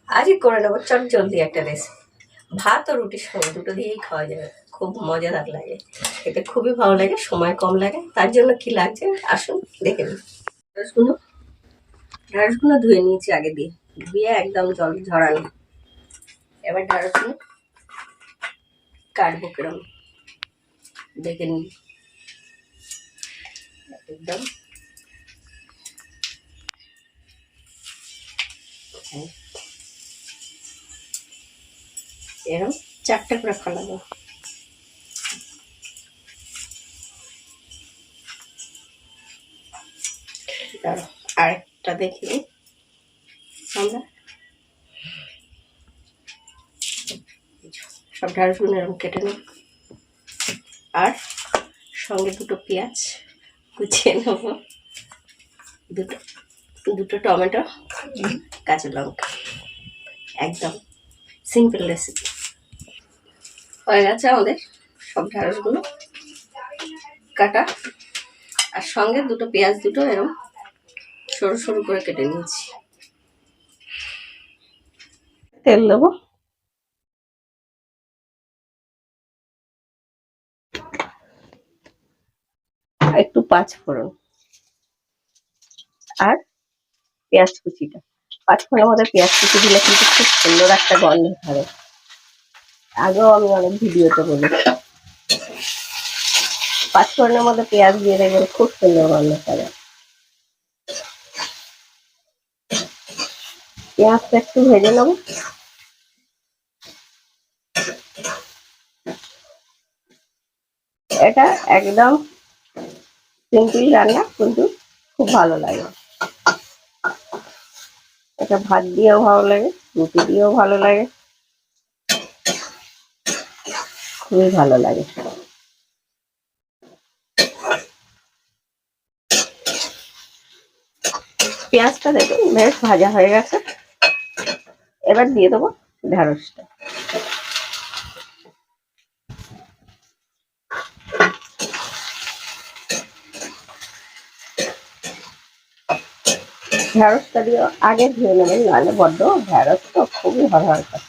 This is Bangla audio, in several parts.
আজই করে নেবো চট জলদি একটা রেসিপি। ভাত ও রুটির সঙ্গে দুটো দিয়েই খাওয়া যাবে, খুব মজাদার লাগে, খেতে খুবই ভালো লাগে, সময় কম লাগে। তার জন্য কি লাগছে আসুন দেখে নিন। ঢেঁড়সগুলো ঢেঁড়সগুলো ধুয়ে নিয়েছি আগে দিয়ে, ধুয়ে একদম জল ঝরানো। এবার ঢেঁড়সগুলো কাটবো কিরম দেখে নিন। একদম এরকম চারটে করে ফালাবো। আরেকটা দেখি আমরা সব ঢেঁড়সগুলো এরকম কেটে নেব, আর সঙ্গে দুটো পেঁয়াজ কুচিয়ে নেব, দুটো দুটো টমেটো, কাঁচা লঙ্কা। একদম সিম্পল রেসিপি। হয়ে গেছে আমাদের সব ঢেঁড়সগুলো কাটা, আর সঙ্গে দুটো পেঁয়াজ দুটো এরকম সরু সরু করে কেটে নিয়েছি। তেল দেবো, একটু পাঁচ ফোড়ন আর পেঁয়াজ কুচিটা। পাঁচ ফোড়নের মধ্যে পেঁয়াজ কুচি দিলে কিন্তু খুব সুন্দর একটা গন্ধ ধরে। আগেও আমি অনেক ভিডিওতে বলেছি, পাঁচ ফোড়নের মধ্যে পেঁয়াজ দিয়ে দেখবেন খুব সুন্দর গন্ধ ধরে। পেঁয়াজটা একটু ভেজে নেবো। এটা একদম সিম্পল রান্না, কিন্তু খুব ভালো লাগে। এটা ভাত দিয়েও ভালো লাগে, রুটি দিয়েও ভালো লাগে, খুবই ভালো লাগে। পেঁয়াজটা দেখুন বেশ ভাজা হয়ে গেছে। এবার দিয়ে দেবো ঢেঁড়সটা। ঢেঁড়সটা দিয়ে আগে ধুয়ে নেবেন, নাহলে বড্ড ঢেঁড়স তো খুবই হরহর করে।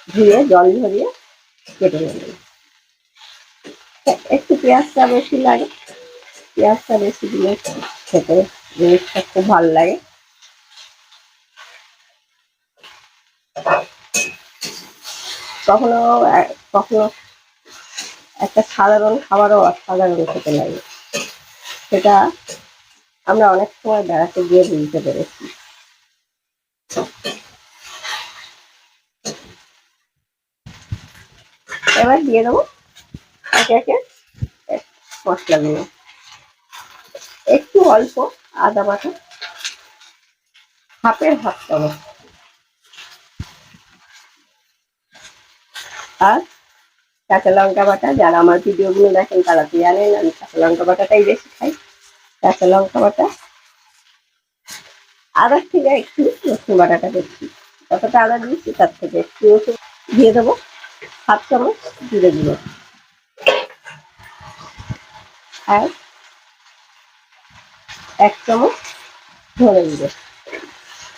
ধুয়ে জল ঝরিয়ে কেটে নেবেন। একটু পেঁয়াজটা বেশি লাগে, পেঁয়াজটা বেশি দিলে খেতে জিনিসটা খুব ভালো লাগে। কখনো কখনো একটা সাধারণ খাবারও অসাধারণ খেতে লাগে, সেটা আমরা অনেক সময় বেড়াতে গিয়ে বুঝতে পেরেছি। এবার দিয়ে দেবো একে একে মশলাগুলো। একটু অল্প আদা বাটা, হাফ চামচ, আর কাঁচা লঙ্কা বাটা। যারা আমার ভিডিওগুলো দেখেন তারা তো জানেন আমি কাঁচা লঙ্কা বাটাটাই বেশি খাই। কাঁচা লঙ্কা বাটা, আদার থেকে একটু রসুন বাটাটা বেশি, যতটা আদা দিয়েছি তার থেকে একটু রসুন দিয়ে দেবো। হাফ চামচ জিরে গুঁড়ো, আর এক চামচ ধনে গুঁড়ো।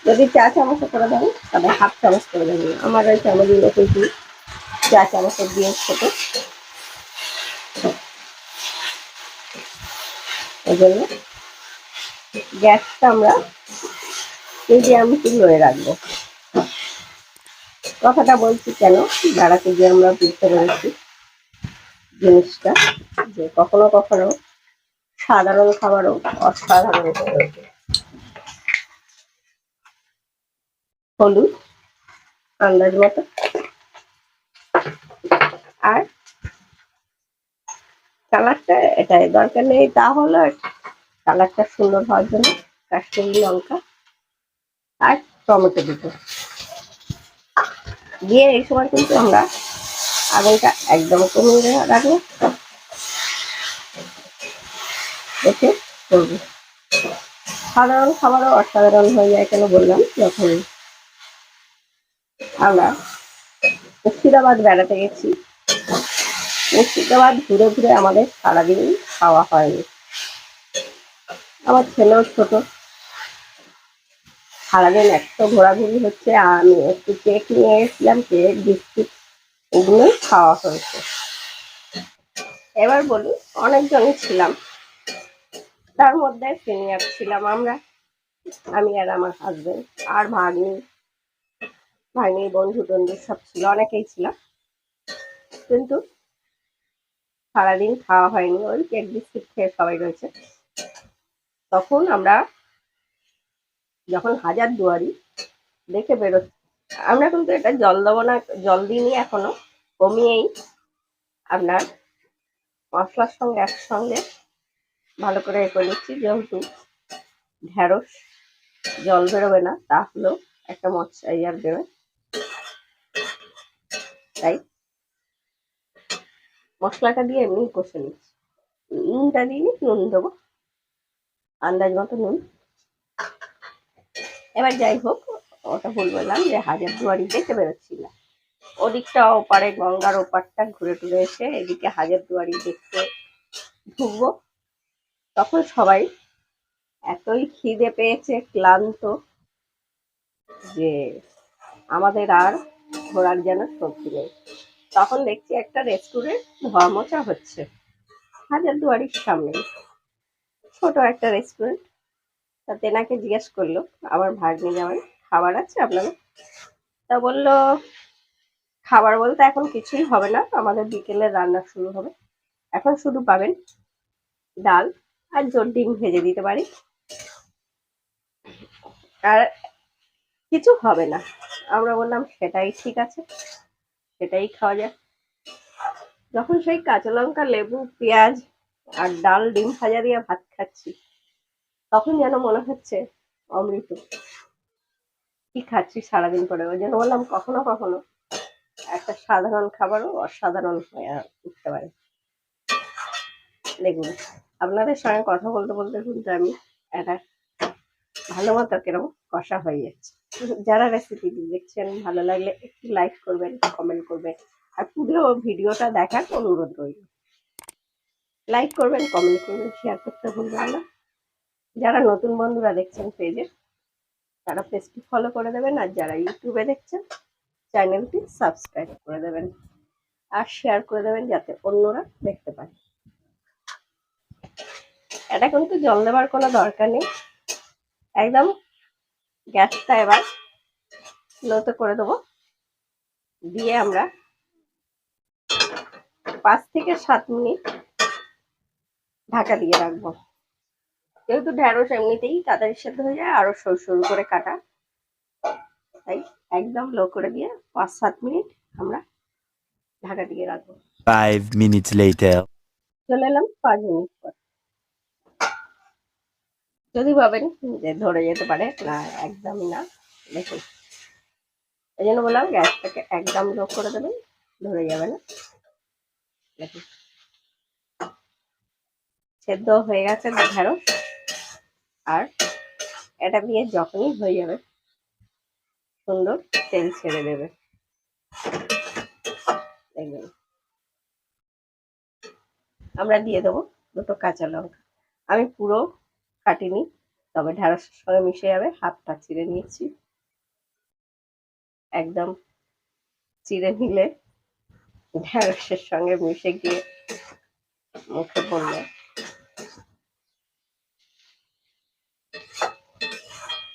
যদি চা চামচ করে দেবেন তাহলে হাফ চামচ করে দেবেন। আমার ওই চামচগুলো কিন্তু চা চামচের দিয়ে ছোটো, ওই জন্য গ্যাসটা আমরা মিডিয়াম লোয়ে রাখবো। কথাটা বলছি কেন, বেড়াতে গিয়ে আমরা বুঝতে পেরেছি জিনিসটা, যে কখনো কখনো সাধারণ খাবারও অসাধারণ হয়ে ওঠে। হলুদ আন্দাজ মতো, আর কালারটা এটাই দরকার নেই, তাহলে কালারটা সুন্দর হওয়ার জন্য কাশ্মীরি লঙ্কা আর টমেটো দুটো দিয়ে এই সময় কিন্তু আমরা আগুনটা একদম কমিয়ে রাখবো, দেখে করবো। সাধারণ খাবারও অসাধারণ হয়ে যায় কেন বললাম, যখন আমরা মুর্শিদাবাদ বেড়াতে গেছি, মুর্শিদাবাদ ঘুরে ঘুরে আমাদের সারাদিন খাওয়া হয়নি। আমার ছেলেও ছোট, সারাদিন এত ঘোরাঘুরি হচ্ছে, আমি একটু কেক নিয়ে এসেছিলাম, কেক বিস্কুট এগুলোই খাওয়া হয়েছে। এবার বলি, অনেকজনই ছিলাম, তার মধ্যে সিনিয়র ছিলাম আমরা, আমি আর আমার হাজবেন্ড আর ভাগ্নি বন্ধু টন্ধু সব ছিল, অনেকেই ছিল, কিন্তু সারাদিন খাওয়া হয়নি, ওই কেক বিস্কুট খেয়ে সবাই রয়েছে। তখন আমরা যখন হাজারদুয়ারি দেখে বেরোচ্ছি, আমরা কিন্তু এটা জল দেবো না, জল দিইনি এখনো, কমিয়েই আপনার মশলার সঙ্গে একসঙ্গে ভালো করে করে নিচ্ছি, যেহেতু ঢেঁড়স জল বেরোবে না, তাহলেও একটা মশলাইজার দেবে, তাই মশলাটা দিয়ে এমনি কষে নিচ্ছি। নুনটা দিইনি, নুন দেবো আন্দাজ মতো নুন। এবার যাই হোক, ওটা ভুল বললাম যে হাজারদুয়ারি দেখে বেরোচ্ছি না, ওদিকটা ওপারে গঙ্গার ওপারটা ঘুরে টুরে এসে এদিকে হাজারদুয়ারি দেখতে ঢুকবো। তখন সবাই এতই খিদে পেয়েছে, ক্লান্ত, যে আমাদের আর ঘোরার যেন শক্তি নেই। তখন দেখছি একটা রেস্টুরেন্ট ধোয়া মোছা হচ্ছে হাজারদুয়ারির সামনে, ছোট একটা রেস্টুরেন্ট। তা তেনাকে জিজ্ঞেস করলো আমার ভাগ্নি জামাই, খাবার আছে আপনাদের? তা বললো খাবার বলতে এখন কিছুই হবে না, আমাদের বিকেলে রান্না শুরু হবে, এখন শুধু পাবেন ডাল আর জোর ডিম ভেজে দিতে পারি, আর কিছু হবে না। আমরা বললাম সেটাই ঠিক আছে, সেটাই খাওয়া যায়। যখন সেই কাঁচা লঙ্কা লেবু পেঁয়াজ আর ডাল ডিম ভাজা দিয়ে ভাত খাচ্ছি, তখন যেন মনে হচ্ছে অমৃত, কি খাচ্ছি সারাদিন পরে। ওই জন্য বললাম কখনো কখনো একটা সাধারণ খাবারও অসাধারণ হয়ে উঠতে পারে। দেখুন, আপনাদের সঙ্গে কথা বলতে বলতে কিন্তু আমি একটা ভালো মতো কেরকম কষা হয়ে যাচ্ছে। যারা রেসিপিটি দেখছেন ভালো লাগলে একটু লাইক করবেন, কমেন্ট করবেন, আর পুরো ভিডিওটা দেখার অনুরোধ রইল। লাইক করবেন, কমেন্ট করবেন, শেয়ার করতে ভুলবেন না। যারা নতুন বন্ধুরা দেখছেন পেজে, তারা পেজটি ফলো করে দেবেন, আর যারা ইউটিউবে দেখছেন চ্যানেলটি সাবস্ক্রাইব করে দেবেন আর শেয়ার করে দেবেন যাতে অন্যরা দেখতে পায়। এটা কিন্তু জল দেওয়ার কোনো দরকার নেই, একদম গ্যাসটা এবার স্লোতে করে দেবো, দিয়ে আমরা 5 থেকে 7 মিনিট ঢাকা দিয়ে রাখবো। যেহেতু ঢেঁড়স এমনিতেই তাড়াতাড়ি সেদ্ধ হয়ে যায়, আরো সরু সরু করে কাটা, তাই একদম লো করে দিয়ে 5-7 মিনিট আমরা ঢাকা দিয়ে রাখবো। 5 minutes later. চলে এলাম 5 মিনিট পর। যদি ভাবেন যে ধরে যেতে পারে, না একদমই না, দেখুন এই জন্য বললাম গ্যাসটাকে একদম লো করে দেবেন, ধরে যাবে না। দেখুন সেদ্ধ হয়ে গেছে ঢেঁড়স, আর এটা দিয়ে যখনই হয়ে যাবে সুন্দর তেল ছেড়ে দেবে। দেখবেন আমরা দিয়ে দেবো 2টো কাঁচা লঙ্কা, আমি পুরো কাটিনি, তবে ঢেঁড়সের সঙ্গে মিশে যাবে, হাফটা চিড়ে নিয়েছি, একদম চিড়ে নিলে ঢেঁড়সের সঙ্গে মিশে গিয়ে মুখে পড়লে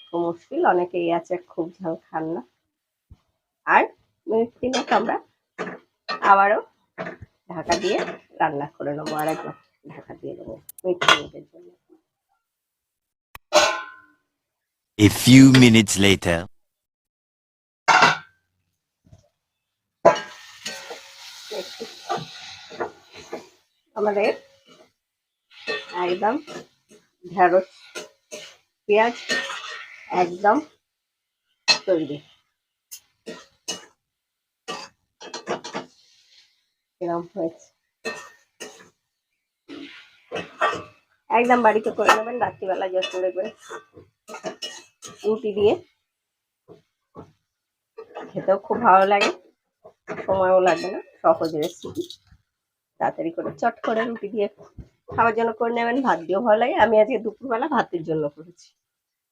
খুব মুশকিল, অনেকেই আছে খুব ঝাল খান না। আর মিনিট 3 আমরা আবারও ঢাকা দিয়ে রান্না করে নেবো, আরেকবার ঢাকা দিয়ে দেবো মিনিট 3 জন্য। A few minutes later. আমাদের একদম ঢেঁড়স পেঁয়াজ একদম তৈরি। এরকম হয়েছে, একদম বাড়িতে করে নেবেন, রাত্রিবেলা যখন দেখবেন রুটি দিয়ে খেতেও খুব ভালো লাগে, সময়ও লাগে না, সহজ রেসিপি, তাড়াতাড়ি করে চট করে রুটি দিয়ে খাওয়ার জন্য করে নেবেন, ভাত দিয়েও ভালো লাগে। আমি আজকে দুপুরবেলা ভাতের জন্য করেছি।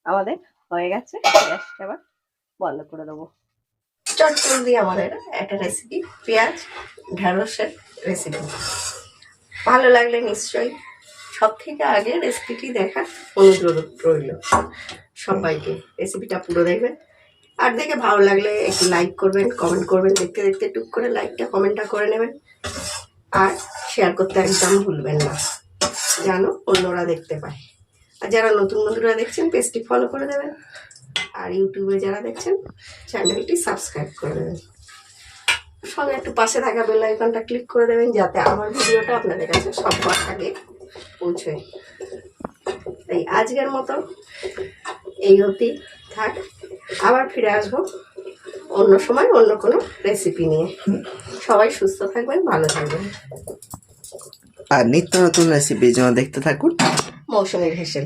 আমাদের হয়ে গেছে, গ্যাসটা আবার বন্ধ করে দেবো। চটজলদি আমাদের একটা রেসিপি, পেঁয়াজ ঢ্যাঁড়সের রেসিপি। ভালো লাগলে নিশ্চয়ই সব থেকে আগে রেসিপিটি দেখার অনুরোধ রইল সবাইকে। রেসিপিটা পুরো দেখবেন, আর দেখে ভালো লাগলে একটু লাইক করবেন, কমেন্ট করবেন, দেখতে দেখতে টুক করে লাইকটা কমেন্টটা করে নেবেন, আর শেয়ার করতে একদম ভুলবেন না, যেন অন্যরা দেখতে পায়। আর যারা নতুন বন্ধুরা দেখছেন পেজটি ফলো করে দেবেন, আর ইউটিউবে যারা দেখছেন চ্যানেলটি সাবস্ক্রাইব করে দেবেন, সঙ্গে একটু পাশে থাকা বেল আইকনটা ক্লিক করে দেবেন, যাতে আমার ভিডিওটা আপনাদের কাছে সবার আগে পৌঁছয়। তাই আজকের মতো এই অবধি থাক, আবার ফিরে আসবো অন্য সময় অন্য কোনো রেসিপি নিয়ে। সবাই সুস্থ থাকবেন, ভালো থাকবেন। আর নিত্য নতুন রেসিপির জন্য দেখতে থাকুন মৌসুমীর হেসেল।